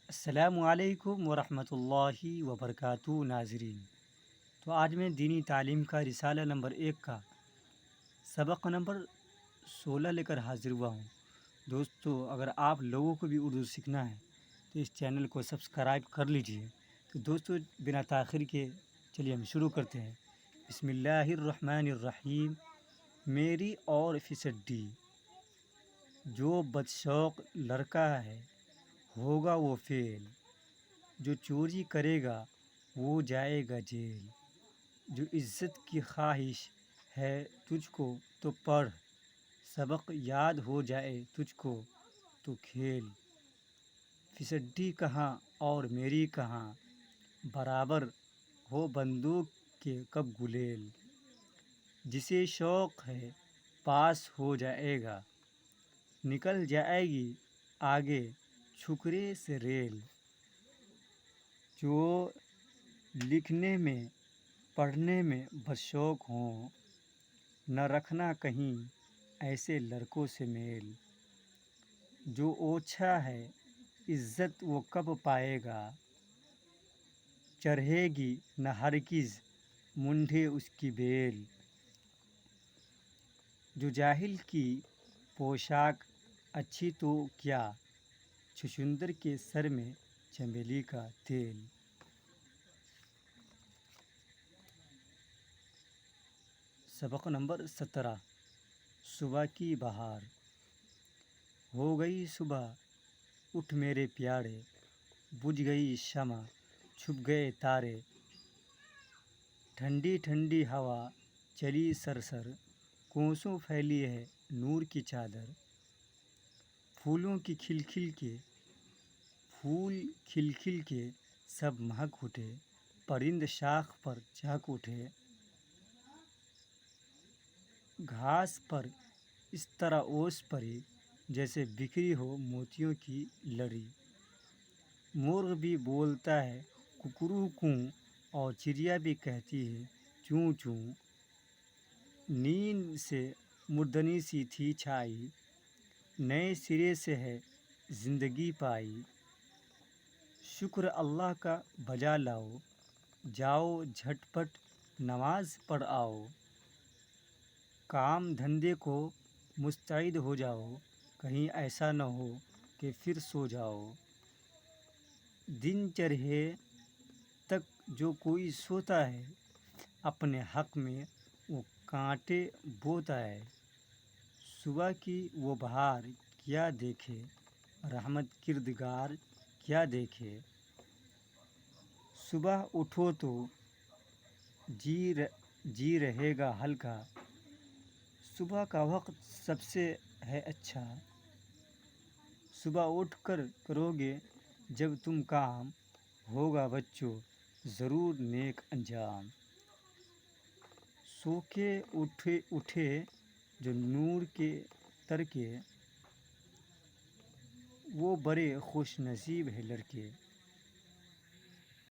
السلام علیکم ورحمۃ اللہ وبرکاتہ ناظرین۔ تو آج میں دینی تعلیم کا رسالہ نمبر 1 کا سبق نمبر 16 لے کر حاضر ہوا ہوں۔ دوستو، اگر آپ لوگوں کو بھی اردو سیکھنا ہے تو اس چینل کو سبسکرائب کر لیجئے۔ تو دوستو، بنا تاخیر کے چلیے ہم شروع کرتے ہیں۔ بسم اللہ الرحمن الرحیم۔ میری اور فیصدی جو بدشوق لڑکا ہے ہوگا وہ فیل، جو چوری کرے گا وہ جائے گا جیل، جو عزت کی خواہش ہے تجھ کو تو پڑھ، سبق یاد ہو جائے تجھ کو تو کھیل، فیصدی کہاں اور میری کہاں، برابر ہو بندوق کے کب گلیل، جسے شوق ہے پاس ہو جائے گا، نکل جائے گی آگے چھکرے سے ریل، جو لکھنے میں پڑھنے میں بدشوق ہوں، نہ رکھنا کہیں ایسے لڑکوں سے میل، جو اوچھا ہے عزت وہ کب پائے گا، چڑھے گی نہ ہرگز مونڈھے اس کی بیل، جو جاہل کی پوشاک اچھی تو کیا، چھچھندر کے سر میں چمیلی کا تیل۔ سبق نمبر 17۔ صبح کی بہار۔ ہو گئی صبح اٹھ میرے پیارے، بجھ گئی شمع چھپ گئے تارے، ٹھنڈی ٹھنڈی ہوا چلی سرسر، کوسوں پھیلی ہے نور کی چادر، پھولوں کی کھل کھل کے سب مہک اٹھے، پرند شاخ پر چہک اٹھے، گھاس پر اس طرح اوس پڑی جیسے بکھری ہو موتیوں کی لڑی، مرغ بھی بولتا ہے ککرو کوں اور چڑیا بھی کہتی ہے چوں چوں، نیند سے مردنی سی تھی چھائی، نئے سرے سے ہے زندگی پائی، شکر اللہ کا بجا لاؤ، جاؤ جھٹ پٹ نماز پڑھ آؤ، کام دھندے کو مستعد ہو جاؤ، کہیں ایسا نہ ہو کہ پھر سو جاؤ، دن چڑھے تک جو کوئی سوتا ہے، اپنے حق میں وہ کانٹے بوتا ہے، صبح کی وہ بہار کیا دیکھے، رحمت کردگار کیا دیکھے، صبح اٹھو تو جی رہے گا ہلکا، صبح کا وقت سب سے ہے اچھا، صبح اٹھ کر کرو گے جب تم کام، ہوگا بچوں ضرور نیک انجام، سو کے اٹھے جو نور کے ترکے، وہ بڑے خوش نصیب ہے لڑکے،